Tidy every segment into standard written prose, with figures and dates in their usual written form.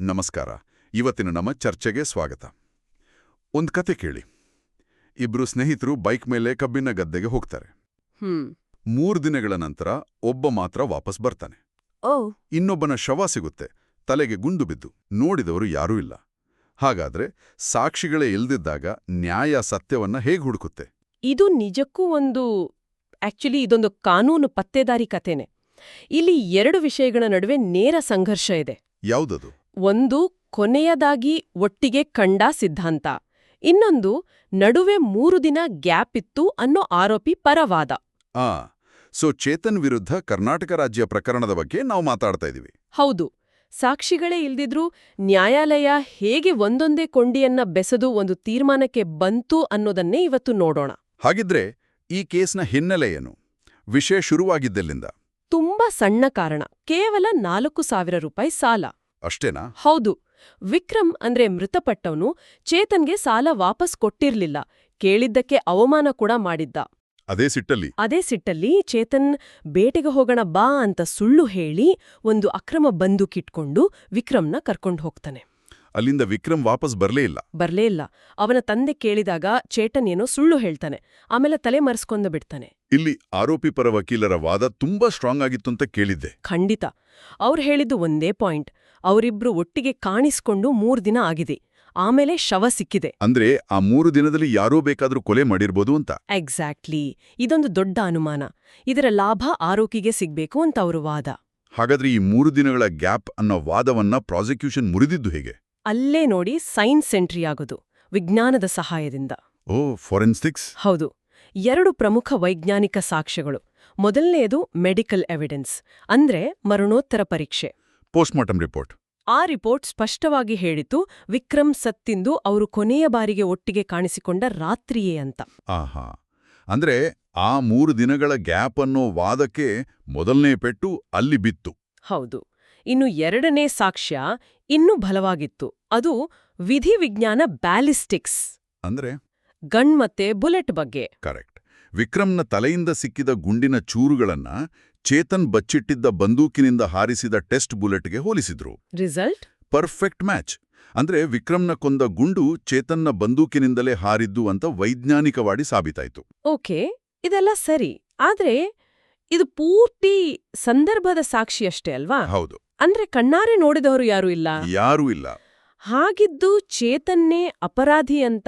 ನಮಸ್ಕಾರ. ಇವತ್ತಿನ ನಮ್ಮ ಚರ್ಚೆಗೆ ಸ್ವಾಗತ. ಒಂದ್ ಕತೆ ಕೇಳಿ. ಇಬ್ರು ಸ್ನೇಹಿತರು ಬೈಕ್ ಮೇಲೆ ಕಬ್ಬಿನ ಗದ್ದೆಗೆ ಹೋಗ್ತಾರೆ. 3 ದಿನಗಳ ನಂತರ ಒಬ್ಬ ಮಾತ್ರ ವಾಪಸ್ ಬರ್ತಾನೆ. ಇನ್ನೊಬ್ಬನ ಶವ ಸಿಗುತ್ತೆ, ತಲೆಗೆ ಗುಂಡು ಬಿದ್ದು. ನೋಡಿದವರು ಯಾರೂ ಇಲ್ಲ. ಹಾಗಾದ್ರೆ ಸಾಕ್ಷಿಗಳೇ ಇಲ್ದಿದ್ದಾಗ ನ್ಯಾಯ ಸತ್ಯವನ್ನ ಹೇಗೆ ಹುಡುಕುತ್ತೆ? ಇದು ನಿಜಕ್ಕೂ ಇದೊಂದು ಕಾನೂನು ಪತ್ತೇದಾರಿ ಕಥೆನೆ. ಇಲ್ಲಿ 2 ವಿಷಯಗಳ ನಡುವೆ ನೇರ ಸಂಘರ್ಷ ಇದೆ. ಯಾವುದದು? ಒಂದು ಕೊನೆಯದಾಗಿ ಒಟ್ಟಿಗೆ ಕಂಡ ಸಿದ್ಧಾಂತ, ಇನ್ನೊಂದು ನಡುವೆ 3 ದಿನ ಗ್ಯಾಪ್ ಇತ್ತು ಅನ್ನೋ ಆರೋಪಿ ಪರವಾದ. ಸೊ ಚೇತನ್ ವಿರುದ್ಧ ಕರ್ನಾಟಕ ರಾಜ್ಯ ಪ್ರಕರಣದ ಬಗ್ಗೆ ನಾವು ಮಾತಾಡ್ತಾ ಇದೀವಿ. ಹೌದು. ಸಾಕ್ಷಿಗಳೇ ಇಲ್ದಿದ್ರೂ ನ್ಯಾಯಾಲಯ ಹೇಗೆ ಒಂದೊಂದೇ ಕೊಂಡಿಯನ್ನ ಬೆಸೆದು ಒಂದು ತೀರ್ಮಾನಕ್ಕೆ ಬಂತು ಅನ್ನೋದನ್ನೇ ಇವತ್ತು ನೋಡೋಣ. ಹಾಗಿದ್ರೆ ಈ ಕೇಸ್ನ ಹಿನ್ನೆಲೆ ಏನು? ವಿಷಯ ಶುರುವಾಗಿದ್ದೆಲ್ಲಿಂದ? ತುಂಬಾ ಸಣ್ಣ ಕಾರಣ. ಕೇವಲ 4,000 ರೂಪಾಯಿ ಸಾಲ. ಅಷ್ಟೇನಾ? ಹೌದು. ವಿಕ್ರಮ್ ಅಂದ್ರೆ ಮೃತಪಟ್ಟವನು ಚೇತನ್ಗೆ ಸಾಲ ವಾಪಸ್ ಕೊಟ್ಟಿರ್ಲಿಲ್ಲ. ಕೇಳಿದ್ದಕ್ಕೆ ಅವಮಾನ ಕೂಡ ಮಾಡಿದ್ದ. ಅದೇ ಸಿಟ್ಟಲ್ಲಿ ಚೇತನ್ ಬೇಟೆಗೆ ಹೋಗೋಣ ಬಾ ಅಂತ ಸುಳ್ಳು ಹೇಳಿ ಒಂದು ಅಕ್ರಮ ಬಂದೂಕಿಟ್ಕೊಂಡು ವಿಕ್ರಮ್ನ ಕರ್ಕೊಂಡು ಹೋಗ್ತಾನೆ. ಅಲ್ಲಿಂದ ವಿಕ್ರಮ್ ವಾಪಸ್ ಬರ್ಲೇ ಇಲ್ಲ. ಅವನ ತಂದೆ ಕೇಳಿದಾಗ ಚೇತನ್ ಏನೋ ಸುಳ್ಳು ಹೇಳ್ತಾನೆ. ಆಮೇಲೆ ತಲೆ ಮರೆಸ್ಕೊಂಡು ಬಿಡ್ತಾನೆ. ಇಲ್ಲಿ ಆರೋಪಿ ಪರ ವಕೀಲರ ವಾದ ತುಂಬಾ ಸ್ಟ್ರಾಂಗ್ ಆಗಿತ್ತು ಅಂತ ಕೇಳಿದ್ದೆ. ಖಂಡಿತ. ಅವ್ರು ಹೇಳಿದ್ದು ಒಂದೇ ಪಾಯಿಂಟ್. ಅವರಿಬ್ರು ಒಟ್ಟಿಗೆ ಕಾಣಿಸ್ಕೊಂಡು 3 ದಿನ ಆಗಿದೆ. ಆಮೇಲೆ ಶವ ಸಿಕ್ಕಿದೆ. ಅಂದ್ರೆ ಆ 3 ದಿನದಲ್ಲಿ ಯಾರೋ ಬೇಕಾದ್ರೂ ಕೊಲೆ ಮಾಡಿರ್ಬೋದು ಅಂತ. ಎಕ್ಸಾಕ್ಟ್ಲಿ. ಇದೊಂದು ದೊಡ್ಡ ಅನುಮಾನ. ಇದರ ಲಾಭ ಆರೋಪಿಗೆ ಸಿಗ್ಬೇಕು ಅಂತ ಅವ್ರ ವಾದ. ಹಾಗಾದ್ರೆ ಈ 3 ದಿನಗಳ ಗ್ಯಾಪ್ ಅನ್ನೋ ವಾದವನ್ನ ಪ್ರಾಸಿಕ್ಯೂಷನ್ ಮುರಿದಿದ್ದು ಹೇಗೆ? ಅಲ್ಲೇ ನೋಡಿ ಸೈನ್ಸ್ ಎಂಟ್ರಿ ಆಗೋದು, ವಿಜ್ಞಾನದ ಸಹಾಯದಿಂದ. ಫೋರೆನ್ಸಿಕ್ಸ್? ಹೌದು. 2 ಪ್ರಮುಖ ವೈಜ್ಞಾನಿಕ ಸಾಕ್ಷ್ಯಗಳು. ಮೊದಲನೆಯದು ಮೆಡಿಕಲ್ ಎವಿಡೆನ್ಸ್, ಅಂದ್ರೆ ಮರಣೋತ್ತರ ಪರೀಕ್ಷೆ. Post-mortem report. ಆ ರಿಪೋರ್ಟ್ ಸ್ಪಷ್ಟವಾಗಿ ಹೇಳಿತು ವಿಕ್ರಮ್ ಸತ್ತಿಂದು ಅವರು ಕೊನೆಯ ಬಾರಿಗೆ ಒಟ್ಟಿಗೆ ಕಾಣಿಸಿಕೊಂಡ ರಾತ್ರಿಯೇ ಅಂತ. ಅಂದ್ರೆ ಆ 3 ದಿನಗಳ ಗ್ಯಾಪ್ ಅನ್ನೋ ವಾದಕ್ಕೆ ಮೊದಲನೇ ಪೆಟ್ಟು ಅಲ್ಲಿ ಬಿತ್ತು. ಹೌದು. ಇನ್ನು 2ನೇ ಸಾಕ್ಷ್ಯ ಇನ್ನೂ ಬಲವಾಗಿತ್ತು. ಅದು ವಿಧಿವಿಜ್ಞಾನ ಬ್ಯಾಲಿಸ್ಟಿಕ್ಸ್, ಅಂದ್ರೆ ಗನ್ ಮತ್ತೆ ಬುಲೆಟ್ ಬಗ್ಗೆ. ಕರೆಕ್ಟ್. ವಿಕ್ರಮ್ನ ತಲೆಯಿಂದ ಸಿಕ್ಕಿದ ಗುಂಡಿನ ಚೂರುಗಳನ್ನ ಚೇತನ್ ಬಚ್ಚಿಟ್ಟಿದ್ದ ಬಂದೂಕಿನಿಂದ ಹಾರಿಸಿದ ಟೆಸ್ಟ್ ಬುಲೆಟ್ಗೆ ಹೋಲಿಸಿದ್ರು. Result perfect match. ಅಂದ್ರೆ ವಿಕ್ರಮ್ನ ಕೊಂದ ಗುಂಡು ಚೇತನ್ನ ಬಂದೂಕಿನಿಂದಲೇ ಹಾರಿದ್ದು ಅಂತ ವೈಜ್ಞಾನಿಕವಾಗಿ ಸಾಬೀತಾಯ್ತು. ಓಕೆ, ಇದೆಲ್ಲ ಸರಿ. ಆದ್ರೆ ಇದು ಪೂರ್ತಿ ಸಂದರ್ಭದ ಸಾಕ್ಷಿಯಷ್ಟೇ ಅಲ್ವಾ? ಹೌದು. ಅಂದ್ರೆ ಕಣ್ಣಾರೆ ನೋಡಿದವರು ಯಾರೂ ಇಲ್ಲ. ಹಾಗಿದ್ದು ಚೇತನ್ನೇ ಅಪರಾಧಿ ಅಂತ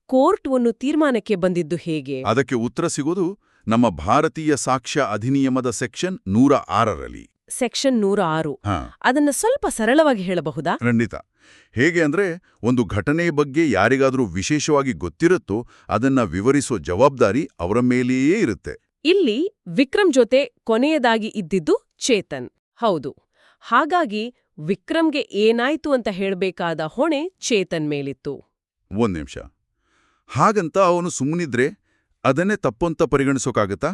ಕೋರ್ಟ್ ಒಂದು ತೀರ್ಮಾನಕ್ಕೆ ಬಂದಿದ್ದು ಹೇಗೆ? ಅದಕ್ಕೆ ಉತ್ತರ ಸಿಗೋದು ನಮ್ಮ ಭಾರತೀಯ ಸಾಕ್ಷ್ಯ ಅಧಿನಿಯಮದ ಸೆಕ್ಷನ್ 106ರಲ್ಲಿ. ಸೆಕ್ಷನ್ 106. ಅದನ್ನ ಸ್ವಲ್ಪ ಸರಳವಾಗಿ ಹೇಳಬಹುದಾ? ಖಂಡಿತ. ಹೇಗೆ ಅಂದ್ರೆ, ಒಂದು ಘಟನೆ ಬಗ್ಗೆ ಯಾರಿಗಾದ್ರೂ ವಿಶೇಷವಾಗಿ ಗೊತ್ತಿರುತ್ತೋ ಅದನ್ನ ವಿವರಿಸೋ ಜವಾಬ್ದಾರಿ ಅವರ ಮೇಲೆಯೇ ಇರುತ್ತೆ. ಇಲ್ಲಿ ವಿಕ್ರಮ್ ಜೊತೆ ಕೊನೆಯದಾಗಿ ಇದ್ದಿದ್ದು ಚೇತನ್. ಹೌದು. ಹಾಗಾಗಿ ವಿಕ್ರಮ್ಗೆ ಏನಾಯ್ತು ಅಂತ ಹೇಳ್ಬೇಕಾದ ಹೊಣೆ ಚೇತನ್ ಮೇಲಿತ್ತು. ಒಂದ್ ನಿಮಿಷ. ಹಾಗಂತ ಅವನು ಸುಮ್ಮನಿದ್ರೆ ಅದನ್ನೇ ತಪ್ಪಂತ ಪರಿಗಣಿಸೋಕಾಗತ್ತಾ?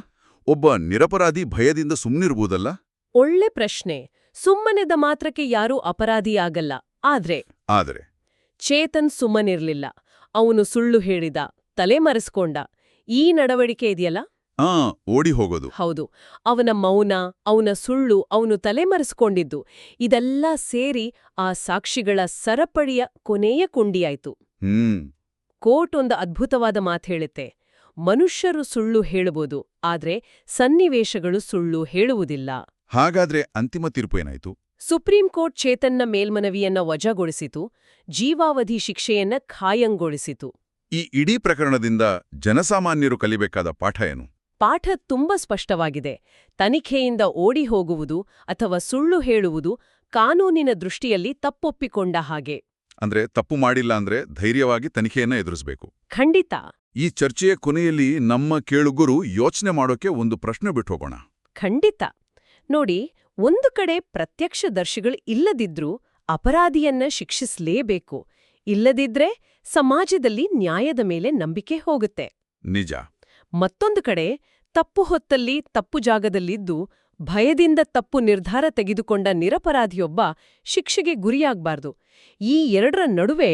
ಒಬ್ಬ ನಿರಪರಾಧಿ ಭಯದಿಂದ ಸುಮ್ಮನಿರ್ಬೋದಲ್ಲ? ಒಳ್ಳೆ ಪ್ರಶ್ನೆ. ಸುಮ್ಮನೆದ ಮಾತ್ರಕ್ಕೆ ಯಾರೂ ಅಪರಾಧಿಯಾಗಲ್ಲ. ಆದ್ರೆ ಚೇತನ್ ಸುಮ್ಮನಿರ್ಲಿಲ್ಲ. ಅವನು ಸುಳ್ಳು ಹೇಳಿದ, ತಲೆ ಮರೆಸ್ಕೊಂಡ. ಈ ನಡವಳಿಕೆ ಇದೆಯಲ್ಲ, ಓಡಿ ಹೋಗೋದು. ಹೌದು. ಅವನ ಮೌನ, ಅವನ ಸುಳ್ಳು, ಅವನು ತಲೆಮರೆಸ್ಕೊಂಡಿದ್ದು, ಇದೆಲ್ಲ ಸೇರಿ ಆ ಸಾಕ್ಷಿಗಳ ಸರಪಳಿಯ ಕೊನೆಯ ಕುಂಡಿಯಾಯ್ತು. ಕೋರ್ಟ್ ಒಂದು ಅದ್ಭುತವಾದ ಮಾತು ಹೇಳುತ್ತೆ. ಮನುಷ್ಯರು ಸುಳ್ಳು ಹೇಳಬಹುದು, ಆದ್ರೆ ಸನ್ನಿವೇಶಗಳು ಸುಳ್ಳು ಹೇಳುವುದಿಲ್ಲ. ಹಾಗಾದ್ರೆ ಅಂತಿಮ ತೀರ್ಪು ಏನಾಯ್ತು? ಸುಪ್ರೀಂ ಕೋರ್ಟ್ ಚೇತನ್ನ ಮೇಲ್ಮನವಿಯನ್ನ ವಜಾಗೊಳಿಸಿತು, ಜೀವಾವಧಿ ಶಿಕ್ಷೆಯನ್ನ ಖಾಯಂಗೊಳಿಸಿತು. ಈ ಇಡೀ ಪ್ರಕರಣದಿಂದ ಜನಸಾಮಾನ್ಯರು ಕಲಿಬೇಕಾದ ಪಾಠ ಏನು? ಪಾಠ ತುಂಬಾ ಸ್ಪಷ್ಟವಾಗಿದೆ. ತನಿಖೆಯಿಂದ ಓಡಿ ಹೋಗುವುದು ಅಥವಾ ಸುಳ್ಳು ಹೇಳುವುದು ಕಾನೂನಿನ ದೃಷ್ಟಿಯಲ್ಲಿ ತಪ್ಪೊಪ್ಪಿಕೊಂಡ ಹಾಗೆ. ಅಂದ್ರೆ ತಪ್ಪು ಮಾಡಿಲ್ಲ ಅಂದ್ರೆ ಧೈರ್ಯವಾಗಿ ತನಿಖೆಯನ್ನ ಎದುರಿಸಬೇಕು. ಖಂಡಿತ. ಈ ಚರ್ಚೆಯ ಕೊನೆಯಲ್ಲಿ ನಮ್ಮ ಕೇಳುಗರು ಯೋಚನೆ ಮಾಡೋಕೆ ಒಂದು ಪ್ರಶ್ನೆ ಬಿಟ್ಟು ಹೋಗೋಣ. ಖಂಡಿತ. ನೋಡಿ, ಒಂದು ಕಡೆ ಪ್ರತ್ಯಕ್ಷದರ್ಶಿಗಳು ಇಲ್ಲದಿದ್ರೂ ಅಪರಾಧಿಯನ್ನ ಶಿಕ್ಷಿಸಲೇಬೇಕು. ಇಲ್ಲದಿದ್ರೆ ಸಮಾಜದಲ್ಲಿ ನ್ಯಾಯದ ಮೇಲೆ ನಂಬಿಕೆ ಹೋಗುತ್ತೆ. ನಿಜ. ಮತ್ತೊಂದು ಕಡೆ ತಪ್ಪು ಹೊತ್ತಲ್ಲಿ ತಪ್ಪು ಜಾಗದಲ್ಲಿದ್ದು ಭಯದಿಂದ ತಪ್ಪು ನಿರ್ಧಾರ ತೆಗೆದುಕೊಂಡ ನಿರಪರಾಧಿಯೊಬ್ಬ ಶಿಕ್ಷೆಗೆ ಗುರಿಯಾಗಬಾರ್ದು. ಈ 2ರ ನಡುವೆ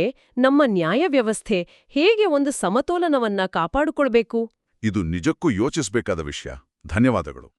ನಮ್ಮ ನ್ಯಾಯ ವ್ಯವಸ್ಥೆ ಹೇಗೆ ಒಂದು ಸಮತೋಲನವನ್ನ ಕಾಪಾಡಿಕೊಳ್ಬೇಕು? ಇದು ನಿಜಕ್ಕೂ ಯೋಚಿಸಬೇಕಾದ ವಿಷಯ. ಧನ್ಯವಾದಗಳು.